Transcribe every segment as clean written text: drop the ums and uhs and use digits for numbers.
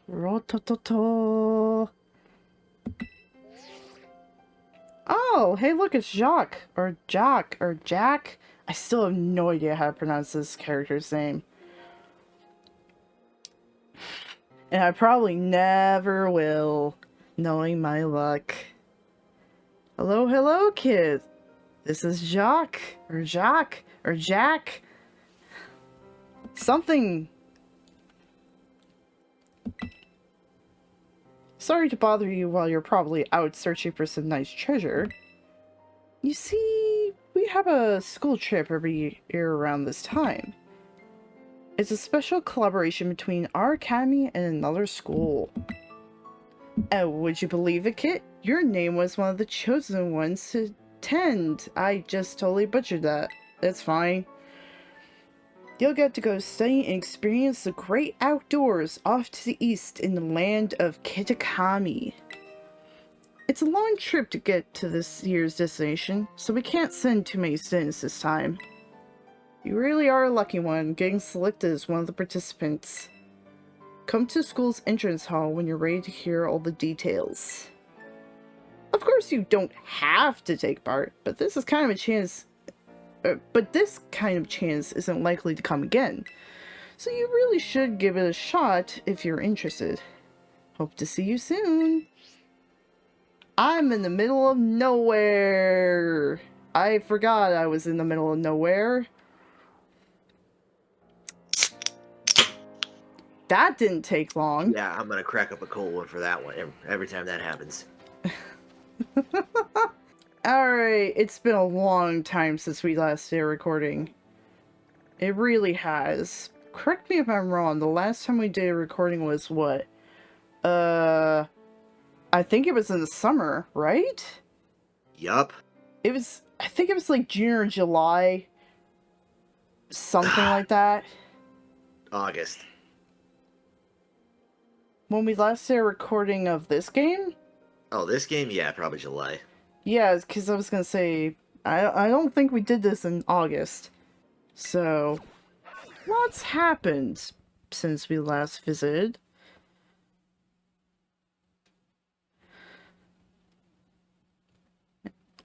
Rotototo. Oh, hey, look, it's Jacques, or Jock, or Jack. I still have no idea how to pronounce this character's name. And I probably never will, knowing my luck. Hello, hello, kid. This is Jacques, or Jacques, or Jack. Something. Sorry to bother you while you're probably out searching for some nice treasure. You see, we have a school trip every year around this time. It's a special collaboration between our academy and another school. And would you believe it, Kit? Your name was one of the chosen ones to attend. I just totally butchered that. That's fine. You'll get to go study and experience the great outdoors off to the east in the land of Kitakami. It's a long trip to get to this year's destination, so we can't send too many students this time. You really are a lucky one, getting selected as one of the participants. Come to school's entrance hall when you're ready to hear all the details. Of course you don't have to take part, but this is kind of a chance... But this kind of chance isn't likely to come again, so you really should give it a shot if you're interested. Hope to see you soon. I'm in the middle of nowhere. I forgot I was in the middle of nowhere. That didn't take long. Yeah, I'm gonna crack up a cold one for that one every time that happens. Alright, it's been a long time since we last did a recording. It really has. Correct me if I'm wrong, the last time we did a recording was what? I think it was in the summer, right? Yup. I think it was like June or July. Something like that. August. When we last did a recording of this game? Oh, this game? Yeah, probably July. Yeah, because I was gonna say, I don't think we did this in August. So, what's happened since we last visited?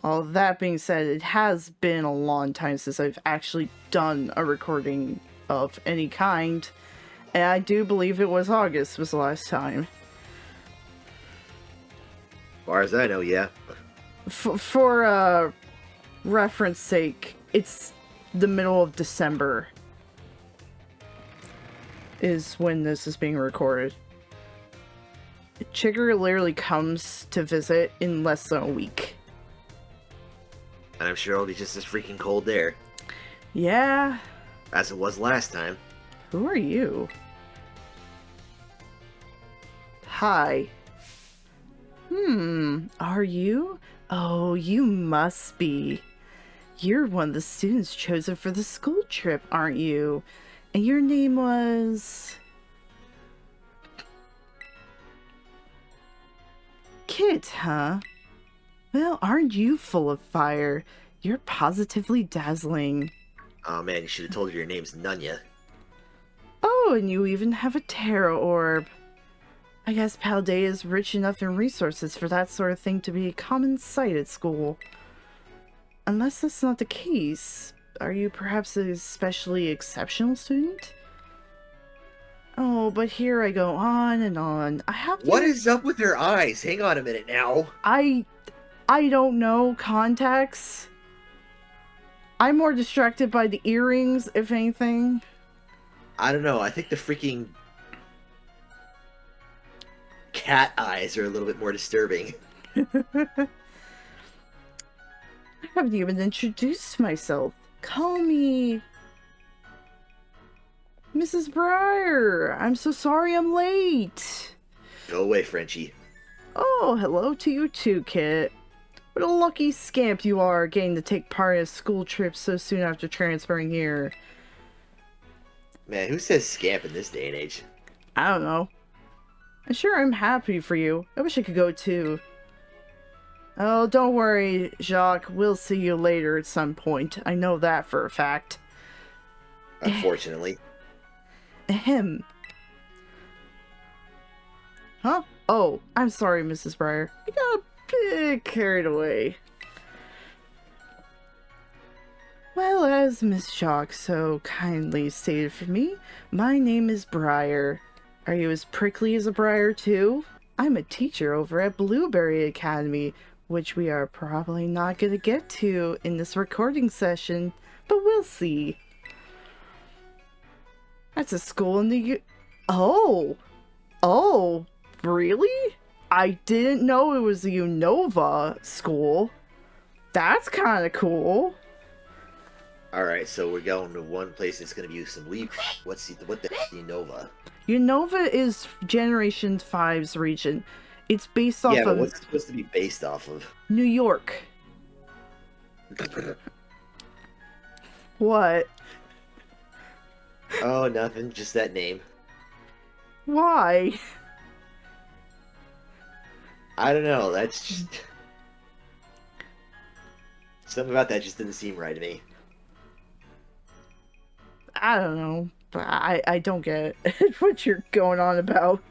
All that being said, it has been a long time since I've actually done a recording of any kind. And I do believe it was August was the last time. As far as I know, yeah. For reference sake, it's the middle of December is when this is being recorded. Chigger literally comes to visit in less than a week. And I'm sure it'll be just as freaking cold there. Yeah. As it was last time. Who are you? Hi. Are you? Oh, you must be. You're one of the students chosen for the school trip, aren't you? And your name was... Kit, huh? Well, aren't you full of fire? You're positively dazzling. Oh man, you should have told her your name's Nunya. Oh, and you even have a Terra Orb. I guess Paldea is rich enough in resources for that sort of thing to be a common sight at school. Unless that's not the case, are you perhaps a especially exceptional student? Oh, but here I go on and on. I have to... What is up with her eyes? Hang on a minute now. I don't know. Contacts? I'm more distracted by the earrings, if anything. I don't know. I think the freaking cat eyes are a little bit more disturbing. I haven't even introduced myself. Call me Mrs. Briar. I'm so sorry I'm late. Go away, Frenchie. Oh, hello to you too, Kit. What a lucky scamp you are getting to take part in a school trip so soon after transferring here. Man, who says scamp in this day and age? I don't know. I'm sure I'm happy for you. I wish I could go too. Oh, don't worry, Jacques. We'll see you later at some point. I know that for a fact. Unfortunately. Ahem. Huh? Oh, I'm sorry, Mrs. Briar. I got a bit carried away. Well, as Miss Shock so kindly stated for me, my name is Briar. Are you as prickly as a briar, too? I'm a teacher over at Blueberry Academy, which we are probably not going to get to in this recording session, but we'll see. That's a school in the Oh! Oh, really? I didn't know it was a Unova school. That's kind of cool. Alright, so we're going to one place that's going to be some leap. What the Nova? Unova is Generation 5's region. It's based off Yeah, but of what's it supposed to be based off of? New York. What? Oh, nothing. Just that name. Why? I don't know. That's just... Something about that just didn't seem right to me. I don't know. But I don't get what you're going on about.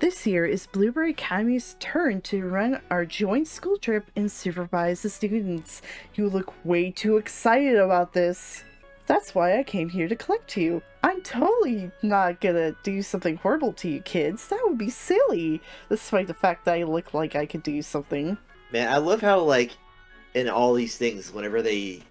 This year is Blueberry Academy's turn to run our joint school trip and supervise the students. You look way too excited about this. That's why I came here to collect you. I'm totally not gonna do something horrible to you kids. That would be silly, despite the fact that I look like I could do something. Man, I love how, like, in all these things, whenever they...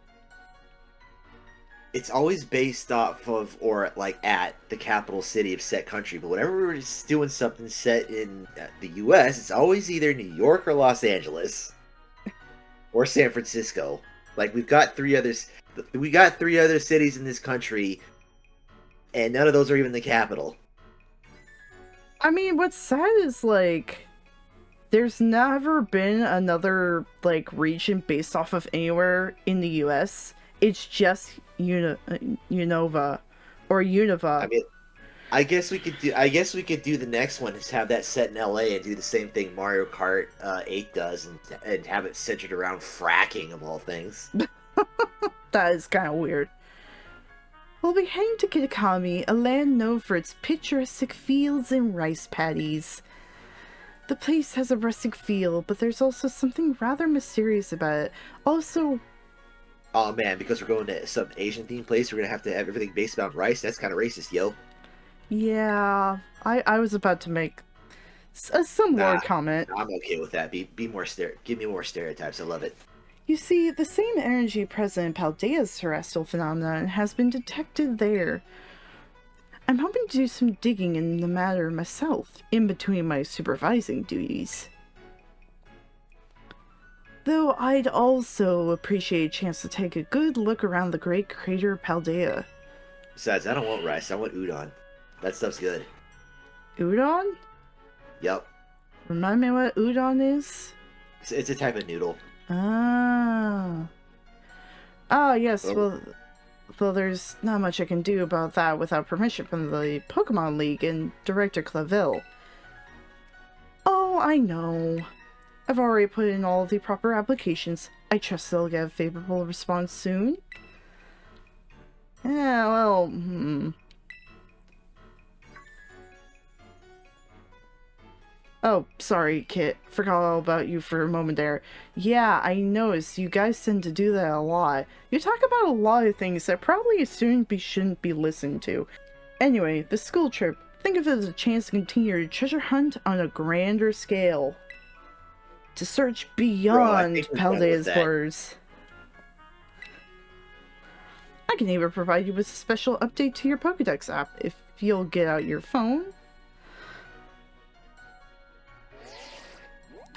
It's always based off of, or, like, at the capital city of set country, but whenever we're just doing something set in the US, it's always either New York or Los Angeles. Or San Francisco. Like, we got three other cities in this country, and none of those are even the capital. I mean, what's sad is, like, there's never been another, like, region based off of anywhere in the US. It's just Unova or Unova. I mean, I guess we could do the next one is have that set in LA and do the same thing Mario Kart 8 does and have it centered around fracking of all things. That is kind of weird. We'll be heading to Kitakami, a land known for its picturesque fields and rice paddies. The place has a rustic feel, but there's also something rather mysterious about it. Also... Oh man, because we're going to some Asian themed place, we're gonna have everything based around rice. That's kind of racist, yo. Yeah, I was about to make some more comment. I'm okay with that. Give me more stereotypes. I love it. You see, the same energy present in Paldea's celestial phenomenon has been detected there. I'm hoping to do some digging in the matter myself, in between my supervising duties. Though I'd also appreciate a chance to take a good look around the great crater Paldea. Besides, I don't want rice. I want udon. That stuff's good. Udon? Yep. Remind me what udon is? It's a type of noodle. Ah. Ah, yes, well, there's not much I can do about that without permission from the Pokemon League and Director Clavel. Oh, I know. I've already put in all the proper applications. I trust they'll get a favorable response soon. Yeah, well, Oh, sorry, Kit. Forgot all about you for a moment there. Yeah, I noticed you guys tend to do that a lot. You talk about a lot of things that probably a student shouldn't be listened to. Anyway, the school trip. Think of it as a chance to continue your treasure hunt on a grander scale. To search beyond Paldea's borders. I can even provide you with a special update to your Pokédex app if you'll get out your phone.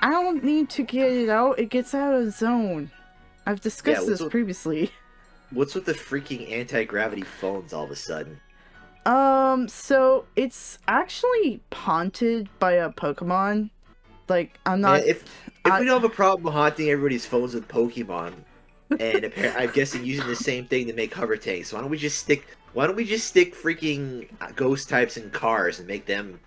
I don't need to get it out, it gets out of zone. I've discussed this previously. What's with the freaking anti-gravity phones all of a sudden? So it's actually haunted by a Pokemon. Like, I'm not... If we don't have a problem haunting everybody's phones with Pokemon, and apparently I'm guessing using the same thing to make hover tanks, why don't we just stick freaking ghost types in cars and make them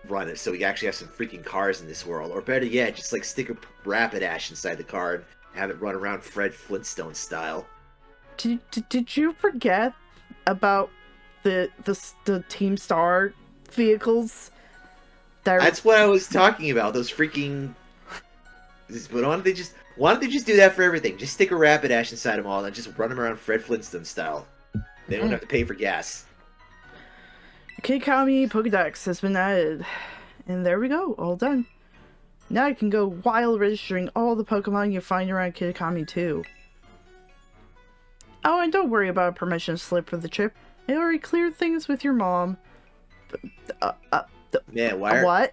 run it so we actually have some freaking cars in this world? Or better yet, just like stick a Rapidash inside the car and have it run around Fred Flintstone style. Did you forget about the Team Star vehicles. That's what I was talking about. Those freaking. But why don't they just do that for everything? Just stick a Rapidash inside them all and just run them around Fred Flintstone style. They don't have to pay for gas. Kitakami Pokedex has been added. And there we go, all done. Now you can go wild registering all the Pokemon you find around Kitakami too. Oh, and don't worry about a permission slip for the trip. I already cleared things with your mom. Man, what?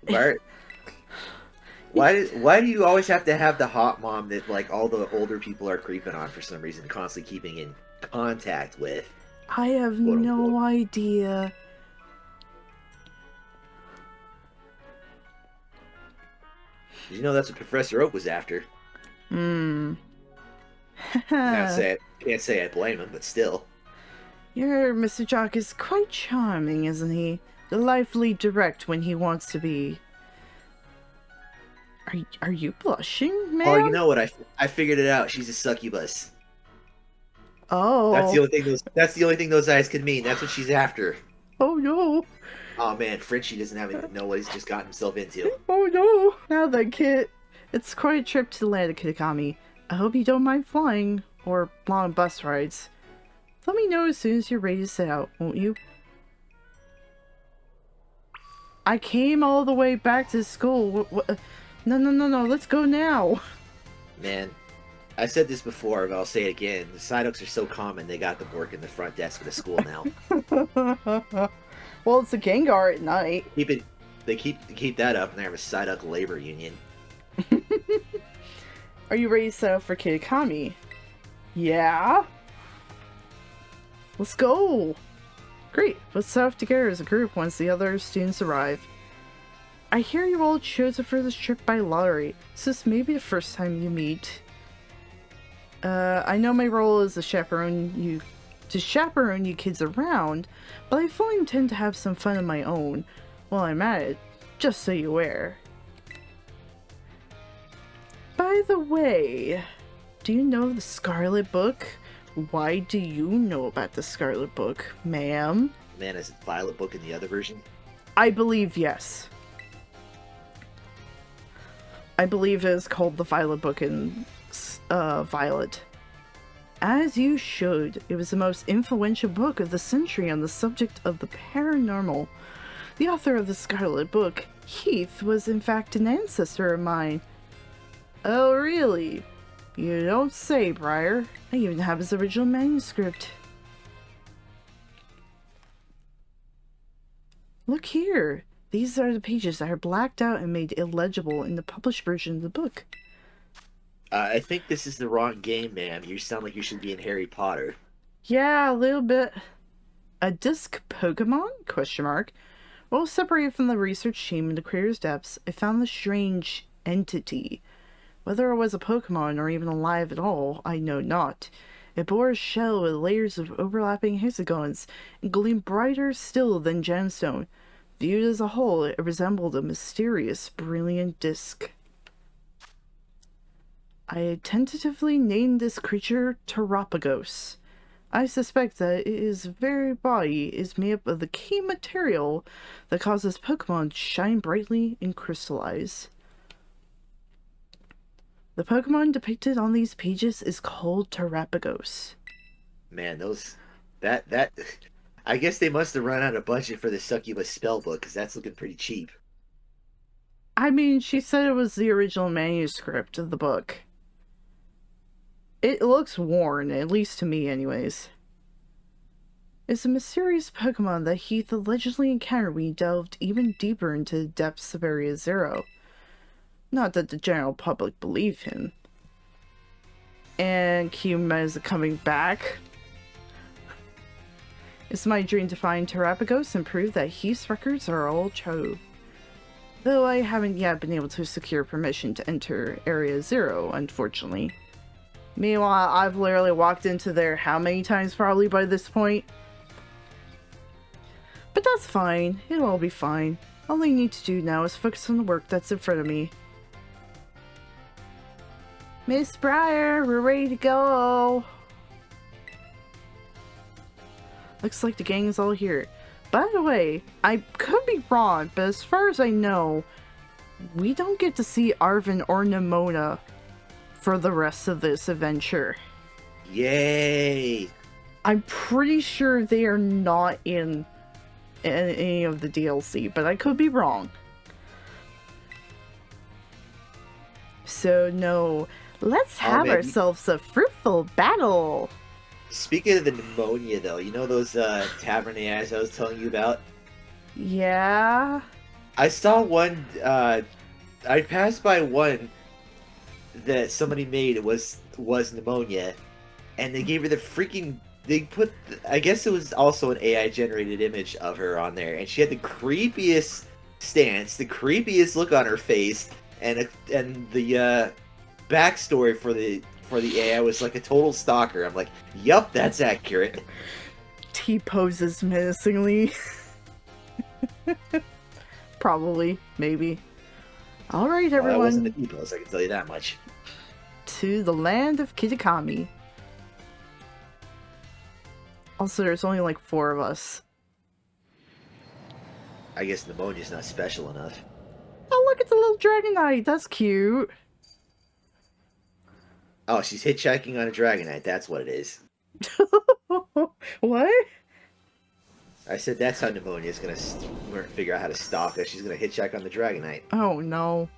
Why do you always have to have the hot mom that like all the older people are creeping on for some reason, constantly keeping in contact with? I have no idea. You know that's what Professor Oak was after. Hmm. Can't say I blame him, but still. Your Mr. Jock is quite charming, isn't he? Delightfully direct when he wants to be. Are you blushing, man? Oh, you know what? I figured it out. She's a succubus. Oh. That's the only thing those eyes could mean. That's what she's after. Oh no. Oh man, Frenchie doesn't even know what he's just gotten himself into. Oh no. Now then, Kit. It's quite a trip to the land of Kitakami. I hope you don't mind flying or long bus rides. Let me know as soon as you're ready to set out, won't you? I came all the way back to school. No, let's go now. Man, I said this before, but I'll say it again. The Psyducks are so common, they got them working the front desk of the school now. Well, it's a Gengar at night. They keep that up, and they have a Psyduck labor union. Are you ready to set out for Kitakami? Yeah? Let's go! Great, let's set off together as a group once the other students arrive. I hear you all chose for this trip by lottery, so this may be the first time you meet. I know my role is to chaperone you kids around, but I fully intend to have some fun of my own while I'm at it, just so you're aware. By the way, do you know the Scarlet Book? Why do you know about the Scarlet Book, ma'am? Man, is it Violet Book in the other version? I believe yes. I believe it is called the Violet Book in Violet. As you should. It was the most influential book of the century on the subject of the paranormal. The author of the Scarlet Book, Heath, was in fact an ancestor of mine. Oh, really? You don't say, Briar. I even have his original manuscript. Look here. These are the pages that are blacked out and made illegible in the published version of the book. I think this is the wrong game, ma'am. You sound like you should be in Harry Potter. Yeah, a little bit. A disc Pokemon? Question mark. While separated from the research team in the creator's depths, I found this strange entity. Whether it was a Pokemon or even alive at all, I know not. It bore a shell with layers of overlapping hexagons and gleamed brighter still than gemstone. Viewed as a whole, it resembled a mysterious, brilliant disc. I tentatively named this creature Terapagos. I suspect that its very body is made up of the key material that causes Pokemon to shine brightly and crystallize. The Pokemon depicted on these pages is called Terapagos. Man, I guess they must have run out of budget for the Succubus spellbook, because that's looking pretty cheap. I mean, she said it was the original manuscript of the book. It looks worn, at least to me anyways. It's a mysterious Pokemon that Heath allegedly encountered when he delved even deeper into the depths of Area Zero. Not that the general public believe him. And Kyuma is coming back. It's my dream to find Terapagos and prove that Heath's records are all true. Though I haven't yet been able to secure permission to enter Area Zero, unfortunately. Meanwhile, I've literally walked into there how many times probably by this point? But that's fine. It'll all be fine. All I need to do now is focus on the work that's in front of me. Miss Briar, we're ready to go! Looks like the gang is all here. By the way, I could be wrong, but as far as I know, we don't get to see Arvin or Nimona for the rest of this adventure. Yay! I'm pretty sure they are not in any of the DLC, but I could be wrong. So no, let's have ourselves a fruitful battle. Speaking of the pneumonia, though, you know those tavern AIs I was telling you about? Yeah? I saw one, I passed by one that somebody made. It was pneumonia, and they gave her the freaking, I guess it was also an AI generated image of her on there, and she had the creepiest stance, the creepiest look on her face, and the backstory for the AI was like a total stalker. I'm like, yup, that's accurate. T poses menacingly. Probably, maybe. Alright, everyone. Well, that wasn't a T-pose, I can tell you that much. To the land of Kitakami. Also, there's only like 4 of us. I guess pneumonia's not special enough. Oh, look, it's a little Dragonite. That's cute. Oh, she's hitchhiking on a Dragonite. That's what it is. What? I said that's how pneumonia is gonna figure out how to stalk us. She's gonna hitchhike on the Dragonite. Oh, no.